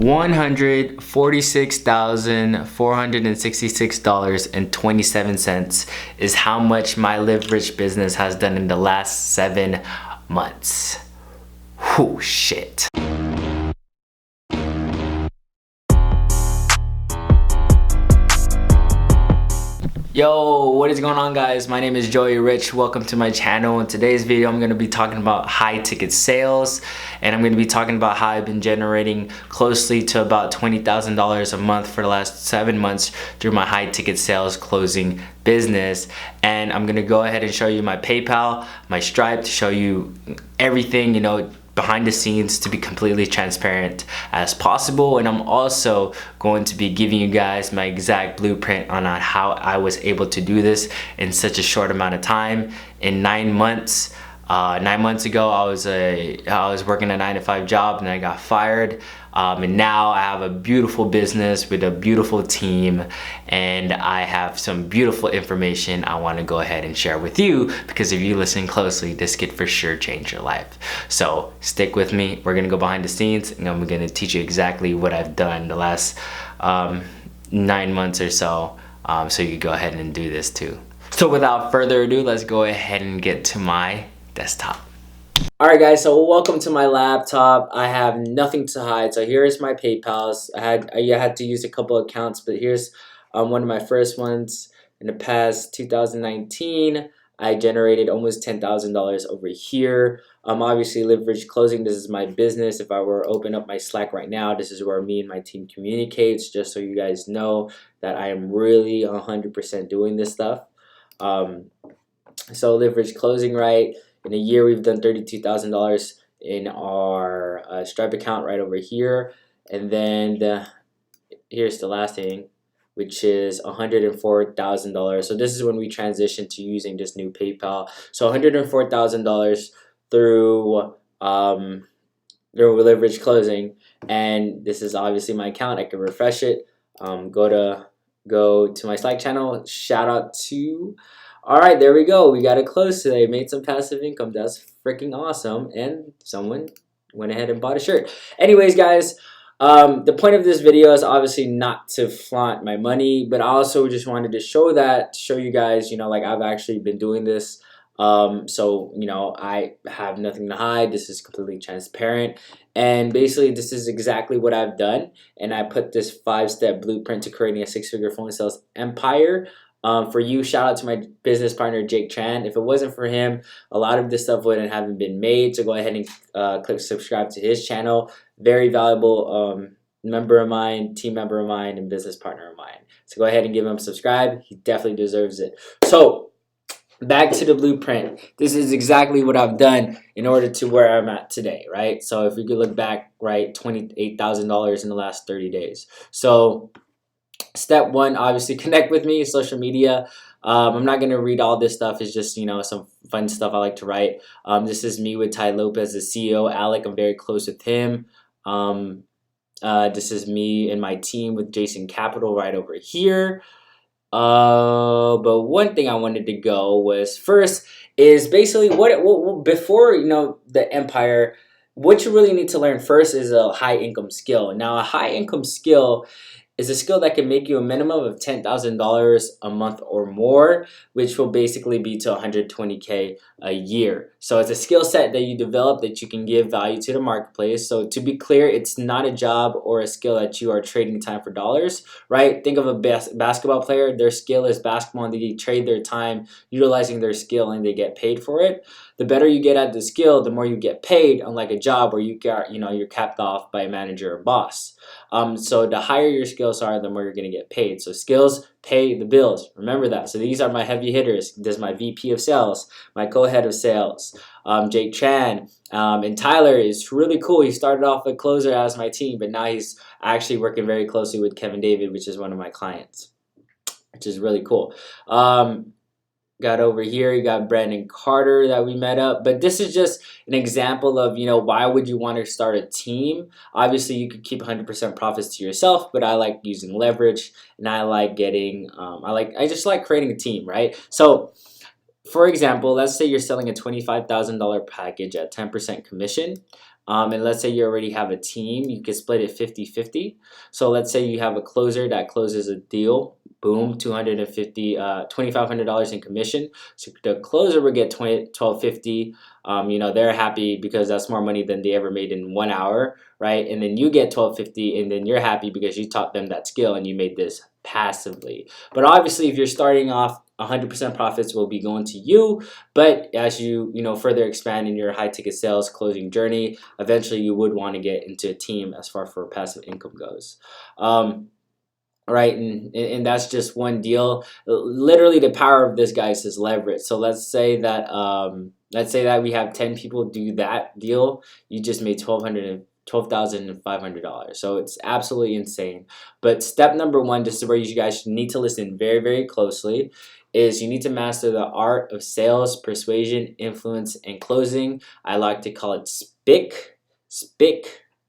$146,466.27 is how much my Live Rich business has done in the last 7 months. Whew, shit. Yo, what is going on, guys? My name is Joey Rich. Welcome to my channel. In today's video, I'm going to be talking about high ticket sales, and I'm going to be talking about how I've been generating closely to about $20,000 a month for the last 7 months through my high ticket sales closing business. And I'm going to go ahead and show you my PayPal, my Stripe, to show you everything, behind the scenes, to be completely transparent as possible. And I'm also going to be giving you guys my exact blueprint on how I was able to do this in such a short amount of time. In 9 months, 9 months ago, I was working a 9-to-5 job, and I got fired. And now I have a beautiful business with a beautiful team, and I have some beautiful information I want to go ahead and share with you, because if you listen closely, this could for sure change your life. So stick with me. We're gonna go behind the scenes, and I'm gonna teach you exactly what I've done the last 9 months or so, so you can go ahead and do this too. So without further ado, let's go ahead and get to my desktop. Alright guys, so welcome to my laptop. I have nothing to hide. So here's my PayPals. I had to use a couple accounts, but here's one of my first ones. In the past 2019, I generated almost $10,000 over here. Obviously, Live Rich Closing, this is my business. If I were to open up my Slack right now, this is where me and my team communicates, just so you guys know that I am really 100% doing this stuff. So Live Rich Closing, right? In a year, we've done $32,000 in our Stripe account right over here. And then here's the last thing, which is $104,000. So this is when we transition to using this new PayPal. So $104,000 through Live Rich Closing. And this is obviously my account. I can refresh it. Go to my Slack channel. Shout out to... Alright, there we go. We got it close today. Made some passive income. That's freaking awesome. And someone went ahead and bought a shirt. Anyways, guys, the point of this video is obviously not to flaunt my money, but I also just wanted to show you guys, like I've actually been doing this. So, I have nothing to hide. This is completely transparent. And basically, this is exactly what I've done. And I put this 5-step blueprint to creating a 6-figure phone sales empire. For you, shout out to my business partner, Jake Tran. If it wasn't for him, a lot of this stuff wouldn't have been made. So go ahead and click subscribe to his channel. Very valuable member of mine, team member of mine, and business partner of mine. So go ahead and give him a subscribe. He definitely deserves it. So back to the blueprint. This is exactly what I've done in order to where I'm at today, right? So if we could look back, right, $28,000 in the last 30 days. So step one, obviously connect with me, social media. I'm not going to read all this stuff. It's just, some fun stuff I like to write. This is me with Ty Lopez, the CEO. Alec, I'm very close with him. This is me and my team with Jason Capital right over here. But one thing I wanted to go was first is basically what before, the empire, what you really need to learn first is a high income skill. Now, a high income skill is a skill that can make you a minimum of $10,000 a month or more, which will basically be to $120K a year. So it's a skill set that you develop that you can give value to the marketplace. So to be clear, it's not a job or a skill that you are trading time for dollars, right? Think of a basketball player. Their skill is basketball, and they trade their time utilizing their skill, and they get paid for it. The better you get at the skill, the more you get paid, unlike a job where you're capped off by a manager or boss. So the higher your skills are, the more you're going to get paid. So skills pay the bills. Remember that. So these are my heavy hitters. There's my VP of sales, my co-head of sales, Jake Tran. And Tyler is really cool. He started off a closer as my team, but now he's actually working very closely with Kevin David, which is one of my clients, which is really cool. Got over here, you got Brandon Carter that we met up. But this is just an example of, why would you want to start a team? Obviously, you could keep 100% profits to yourself, but I like using leverage, and I like getting, I just like creating a team, right? So, for example, let's say you're selling a $25,000 package at 10% commission. And let's say you already have a team, you could split it 50-50. So let's say you have a closer that closes a deal, boom, $2,500 in commission. So the closer would get $12.50. They're happy because that's more money than they ever made in 1 hour, right? And then you get $12.50, and then you're happy because you taught them that skill and you made this passively. But obviously, if you're starting off, 100% profits will be going to you. But as you further expand in your high ticket sales closing journey, eventually you would want to get into a team as far for passive income goes. Right, and that's just one deal. Literally, the power of this, guys, is leverage. So let's say that we have 10 people do that deal. You just made $12,500. So it's absolutely insane. But step number one, this is where you guys need to listen very, very closely, is you need to master the art of sales, persuasion, influence, and closing. I like to call it SPICK.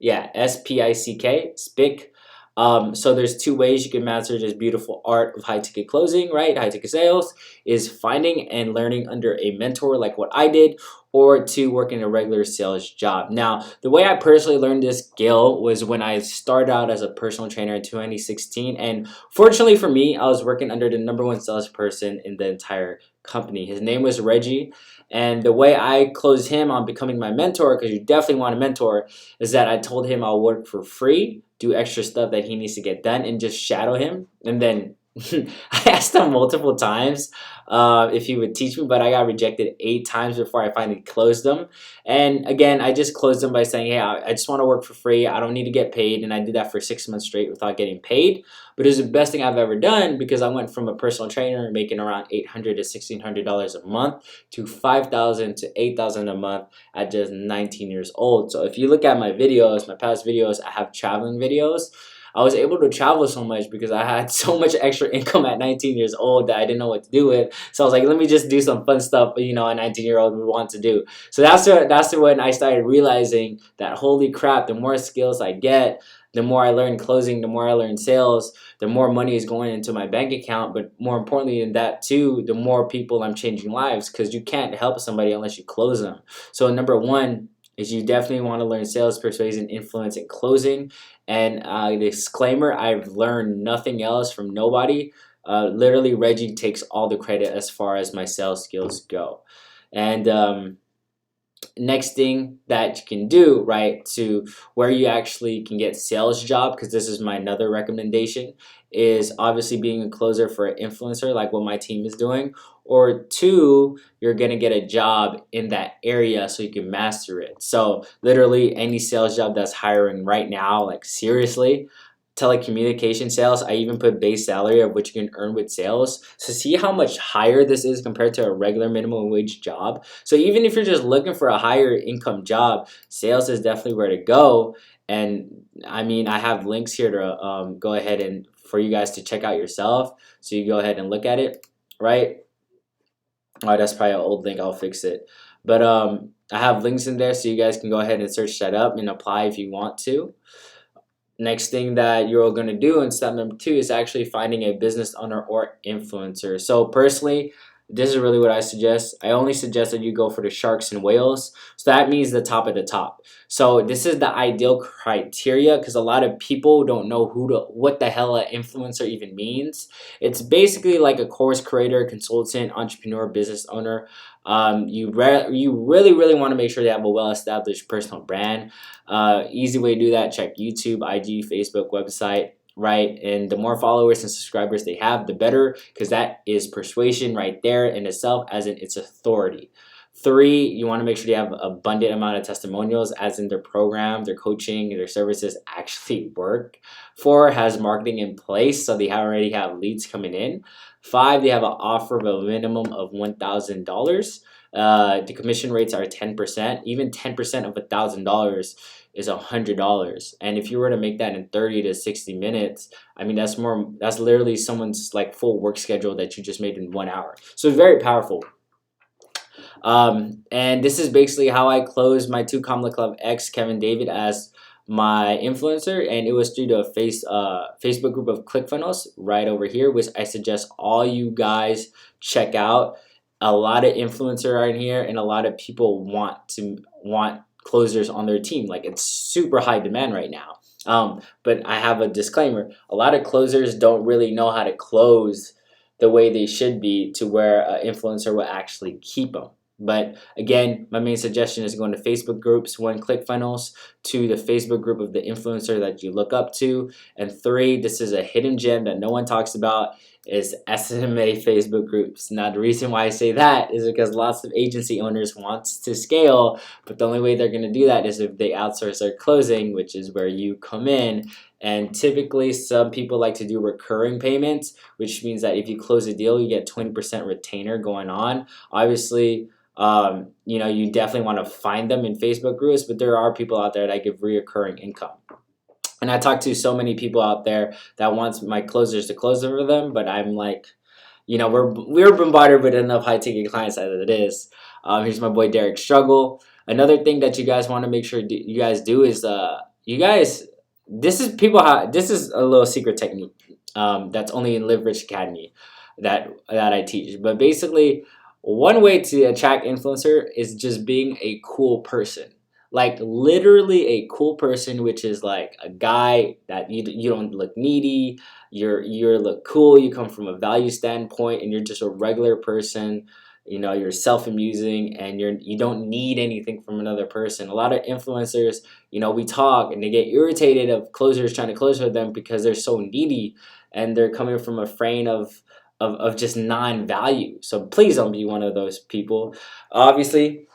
Yeah, SPICK, SPICK. So there's two ways you can master this beautiful art of high ticket closing, right? High ticket sales is finding and learning under a mentor like what I did, or to work in a regular sales job. Now, the way I personally learned this skill was when I started out as a personal trainer in 2016. And fortunately for me, I was working under the #1 salesperson in the entire company. His name was Reggie. And the way I closed him on becoming my mentor, because you definitely want a mentor, is that I told him I'll work for free, do extra stuff that he needs to get done, and just shadow him. And then I asked him multiple times if he would teach me, but I got rejected 8 times before I finally closed them. And again, I just closed them by saying, hey, I just want to work for free. I don't need to get paid. And I did that for 6 months straight without getting paid. But it was the best thing I've ever done, because I went from a personal trainer making around $800 to $1,600 a month to $5,000 to $8,000 a month at just 19 years old. So if you look at my videos, my past videos, I have traveling videos. I was able to travel so much because I had so much extra income at 19 years old that I didn't know what to do with. So I was like, let me just do some fun stuff, a 19-year-old would want to do. So that's when I started realizing that, holy crap, the more skills I get, the more I learn closing, the more I learn sales, the more money is going into my bank account. But more importantly than that too, the more people I'm changing lives, because you can't help somebody unless you close them. So number one is you definitely want to learn sales, persuasion, influence, and closing. And disclaimer, I've learned nothing else from nobody. Literally, Reggie takes all the credit as far as my sales skills go. And next thing that you can do, right, to where you actually can get sales job, because this is my another recommendation, is obviously being a closer for an influencer like what my team is doing, or 2, you're gonna get a job in that area so you can master it. So literally any sales job that's hiring right now, like seriously, telecommunication sales, I even put base salary of what you can earn with sales. So see how much higher this is compared to a regular minimum wage job. So even if you're just looking for a higher income job, sales is definitely where to go. And I mean, I have links here to go ahead and for you guys to check out yourself. So you go ahead and look at it, right? Oh, that's probably an old link. I'll fix it. But I have links in there so you guys can go ahead and search that up and apply if you want to. Next thing that you're going to do in step number 2 is actually finding a business owner or influencer. So personally, this is really what I suggest. I only suggest that you go for the sharks and whales. So that means the top of the top. So this is the ideal criteria, because a lot of people don't know what the hell an influencer even means. It's basically like a course creator, consultant, entrepreneur, business owner. You really want to make sure they have a well-established personal brand. Easy way to do that, check YouTube, IG, Facebook, website, right? And the more followers and subscribers they have, the better, because that is persuasion right there in itself, as in its authority. 3, you want to make sure they have an abundant amount of testimonials, as in their program, their coaching, their services actually work. 4, has marketing in place, so they already have leads coming in. 5, they have an offer of a minimum of $1,000. The commission rates are 10%. Even 10% of $1,000 is $100. And if you were to make that in 30 to 60 minutes, I mean, that's literally someone's like full work schedule that you just made in 1 hour. So it's very powerful. And this is basically how I closed my 2 Comma Club X Kevin David as my influencer, and it was through the Facebook group of ClickFunnels right over here, which I suggest all you guys check out. A lot of influencers are in here, and a lot of people want closers on their team. Like, it's super high demand right now. But I have a disclaimer. A lot of closers don't really know how to close the way they should be to where an influencer will actually keep them. But again, my main suggestion is going to Facebook groups, 1, ClickFunnels, 2, the Facebook group of the influencer that you look up to, and 3, this is a hidden gem that no one talks about, is SMA Facebook groups. Now, the reason why I say that is because lots of agency owners want to scale, but the only way they're going to do that is if they outsource their closing, which is where you come in. And typically, some people like to do recurring payments, which means that if you close a deal, you get 20% retainer going on. Obviously, you definitely want to find them in Facebook groups, but there are people out there that give reoccurring income. And I talk to so many people out there that wants my closers to close over them, but I'm like, we're bombarded with enough high ticket clients as it is. Here's my boy Derek Struggle. Another thing that you guys want to make sure you guys do is this is a little secret technique that's only in Live Rich Academy that I teach. But basically, one way to attract influencer is just being a cool person. Like, literally a cool person, which is like a guy that you don't look needy, you look cool, you come from a value standpoint, and you're just a regular person. You're self-amusing, and you don't need anything from another person. A lot of influencers, we talk and they get irritated of closers trying to close with them because they're so needy and they're coming from a frame of just non-value. So please don't be one of those people. Obviously,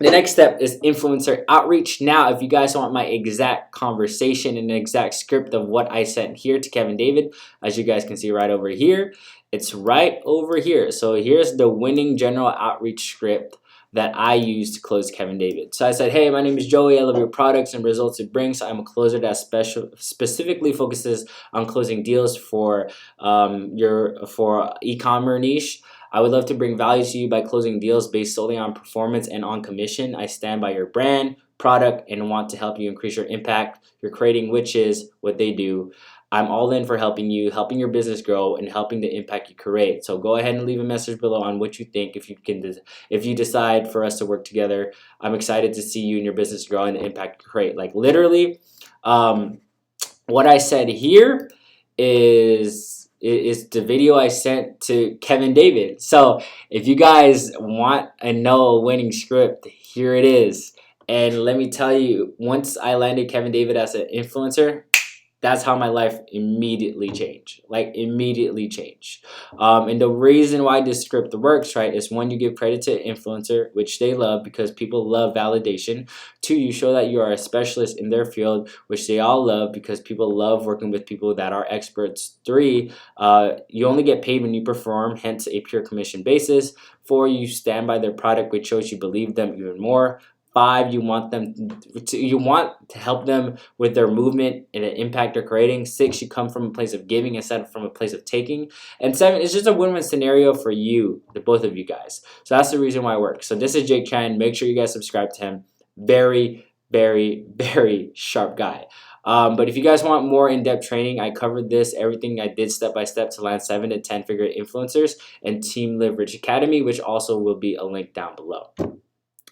the next step is influencer outreach. Now, if you guys want my exact conversation and an exact script of what I sent here to Kevin David, as you guys can see right over here, it's right over here. So here's the winning general outreach script that I used to close Kevin David. So I said, hey, my name is Joey. I love your products and results it brings. I'm a closer that specifically focuses on closing deals for for e-commerce niche. I would love to bring value to you by closing deals based solely on performance and on commission. I stand by your brand, product, and want to help you increase your impact you're creating, which is what they do. I'm all in for helping you, helping your business grow, and helping the impact you create. So go ahead and leave a message below on what you think. If you decide for us to work together, I'm excited to see you and your business grow and the impact you create. Like, literally, what I said here is the video I sent to Kevin David. So if you guys want and know a winning script, here it is. And let me tell you, once I landed Kevin David as an influencer, that's how my life immediately changed. Like, immediately changed. And the reason why this script works, right, is 1, you give credit to an influencer, which they love because people love validation. 2, you show that you are a specialist in their field, which they all love because people love working with people that are experts. 3, you only get paid when you perform, hence a pure commission basis. 4, you stand by their product, which shows you believe them even more. 5, you want to help them with their movement and the impact they're creating. 6, you come from a place of giving instead of from a place of taking. And 7, it's just a win-win scenario for you, the both of you guys. So that's the reason why it works. So this is Jake Chan. Make sure you guys subscribe to him. Very, very, very sharp guy. But if you guys want more in-depth training, I covered everything I did step by step to land 7 to 10 figure influencers and Team Live Rich Academy, which also will be a link down below.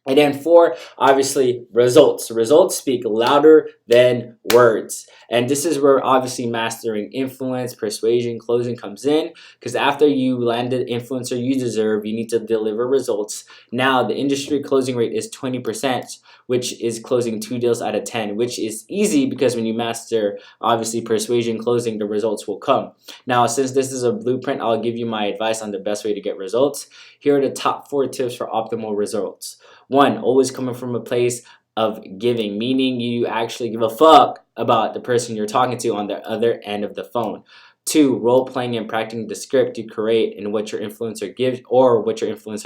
And then 4, obviously, results. Results speak louder than words. And this is where obviously mastering influence, persuasion, closing comes in. Because after you landed influencer you deserve, you need to deliver results. Now, the industry closing rate is 20%, which is closing 2 deals out of 10, which is easy because when you master, obviously, persuasion, closing, the results will come. Now, since this is a blueprint, I'll give you my advice on the best way to get results. Here are the top 4 tips for optimal results. 1, always coming from a place of giving, meaning you actually give a fuck about the person you're talking to on the other end of the phone. 2, role playing and practicing the script you create and what your influencer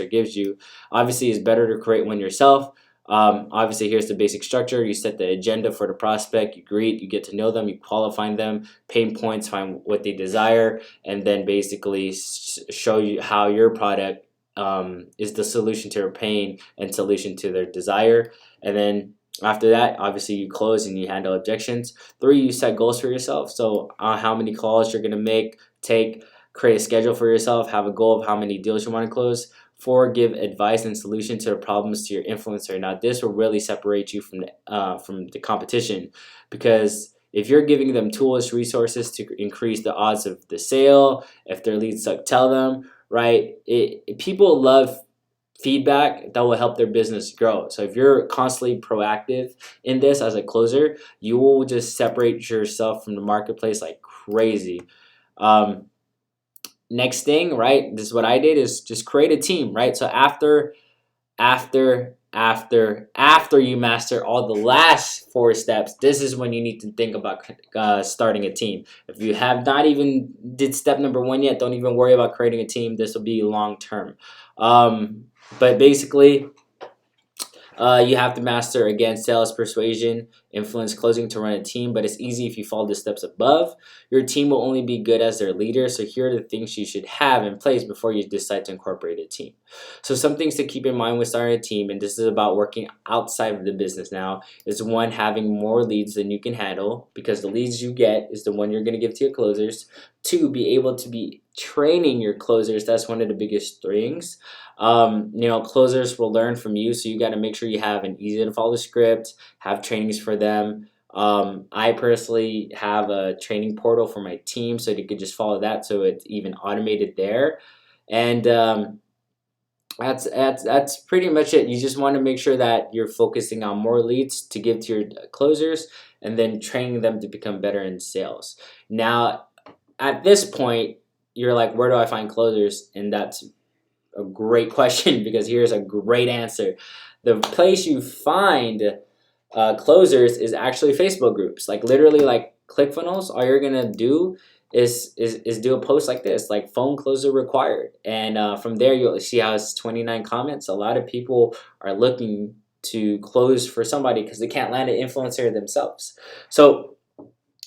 gives you. Obviously, it's better to create one yourself. Obviously, here's the basic structure. You set the agenda for the prospect, you greet, you get to know them, you qualify them, pain points, find what they desire, and then basically show you how your product is the solution to their pain and solution to their desire. And then after that, obviously, you close and you handle objections. 3, you set goals for yourself. So how many calls you're going to make, create a schedule for yourself, have a goal of how many deals you want to close. give advice and solution to the problems to your influencer. Now, this will really separate you from the competition, because if you're giving them tools, resources to increase the odds of the sale, if their leads suck, tell them, right? People love feedback that will help their business grow. So if you're constantly proactive in this as a closer, you will just separate yourself from the marketplace like crazy. Next thing, right? This is what I did, is just create a team, right? So after you master all the last 4 steps, this is when you need to think about starting a team. If you have not even did step number 1 yet, don't even worry about creating a team. This will be long term. But basically, you have to master, again, sales, persuasion, influence, closing to run a team. But it's easy if you follow the steps above. Your team will only be good as their leader. So here are the things you should have in place before you decide to incorporate a team. So some things to keep in mind when starting a team, and this is about working outside of the business now, is 1, having more leads than you can handle, because the leads you get is the one you're going to give to your closers. 2, be able to be training your closers. That's one of the biggest things. Closers will learn from you, so you got to make sure you have an easy to follow script, have trainings for them. I personally have a training portal for my team, so you could just follow that, so it's even automated there. And that's pretty much it. You just want to make sure that you're focusing on more leads to give to your closers, and then training them to become better in sales. Now, at this point, you're like, where do I find closers? And that's a great question, because here's a great answer. The place you find closers is actually Facebook groups. Like literally, like ClickFunnels. All you're gonna do is do a post like this, like phone closer required, and from there you'll see how it's 29 comments. A lot of people are looking to close for somebody because they can't land an influencer themselves. So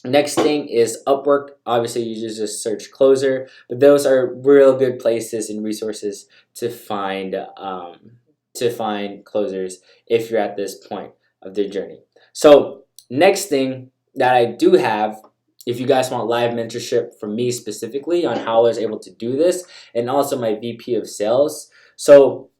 next thing is Upwork. Obviously, you just search closer, but those are real good places and resources to find closers if you're at this point of their journey. So next thing that I do have, if you guys want live mentorship from me specifically on how I was able to do this, and also my VP of sales. So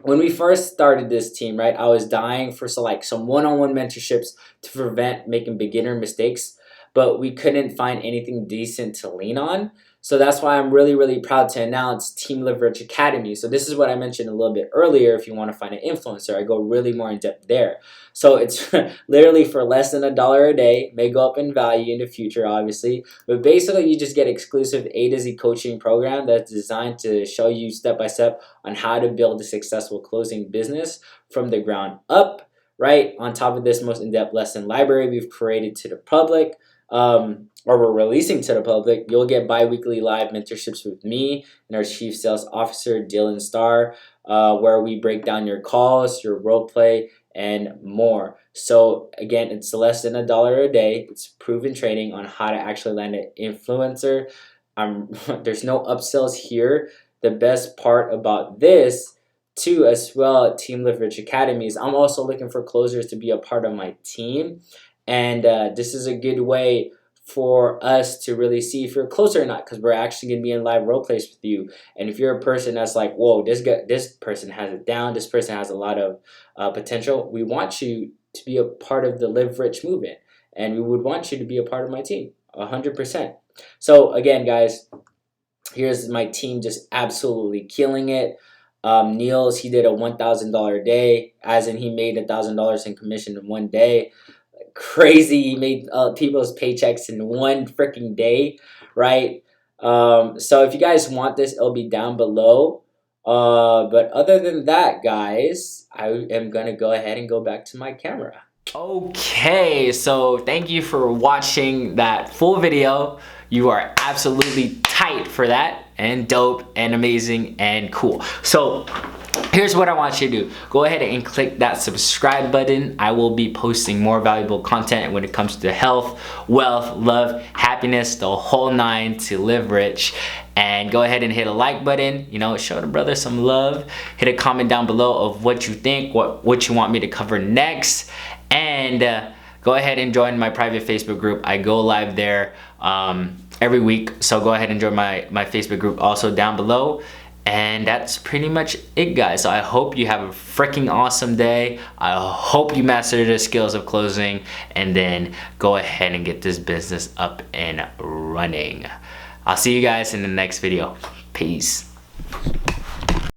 when we first started this team, right, I was dying for some one-on-one mentorships to prevent making beginner mistakes, but we couldn't find anything decent to lean on. So that's why I'm really, really proud to announce Team Live Rich Academy. So this is what I mentioned a little bit earlier. If you want to find an influencer, I go really more in depth there. So it's literally for less than $1 a day, may go up in value in the future, obviously. But basically, you just get exclusive A to Z coaching program that's designed to show you step by step on how to build a successful closing business from the ground up, right? On top of this most in-depth lesson library we've created to the public, or we're releasing to the public, you'll get bi-weekly live mentorships with me and our Chief Sales Officer, Dylan Starr, where we break down your calls, your role play, and more. So again, it's less than $1 a day. It's proven training on how to actually land an influencer. There's no upsells here. The best part about this too, as well, at Team Live Rich Academy, is I'm also looking for closers to be a part of my team. And this is a good way for us to really see if you're closer or not, because we're actually going to be in live role plays with you. And if you're a person that's like, whoa, this person has it down, this person has a lot of potential, we want you to be a part of the Live Rich movement, and we would want you to be a part of my team 100%. So again, guys, here's my team just absolutely killing it. Niels, he did a $1,000 a day, as in he made $1,000 in commission in one day. Crazy. He made people's paychecks in one freaking day, right? So if you guys want this, it'll be down below. But other than that, guys, I am gonna go ahead and go back to my camera. Okay, so thank you for watching that full video. You are absolutely tight for that, and dope and amazing and cool. So here's what I want you to do. Go ahead and click that subscribe button. I will be posting more valuable content when it comes to health, wealth, love, happiness, the whole 9 to live rich. And go ahead and hit a like button, show the brother some love. Hit a comment down below of what you think, what you want me to cover next. And go ahead and join my private Facebook group. I go live there every week. So go ahead and join my Facebook group also down below. And that's pretty much it, guys. So I hope you have a freaking awesome day. I hope you master the skills of closing, and then go ahead and get this business up and running. I'll see you guys in the next video. Peace.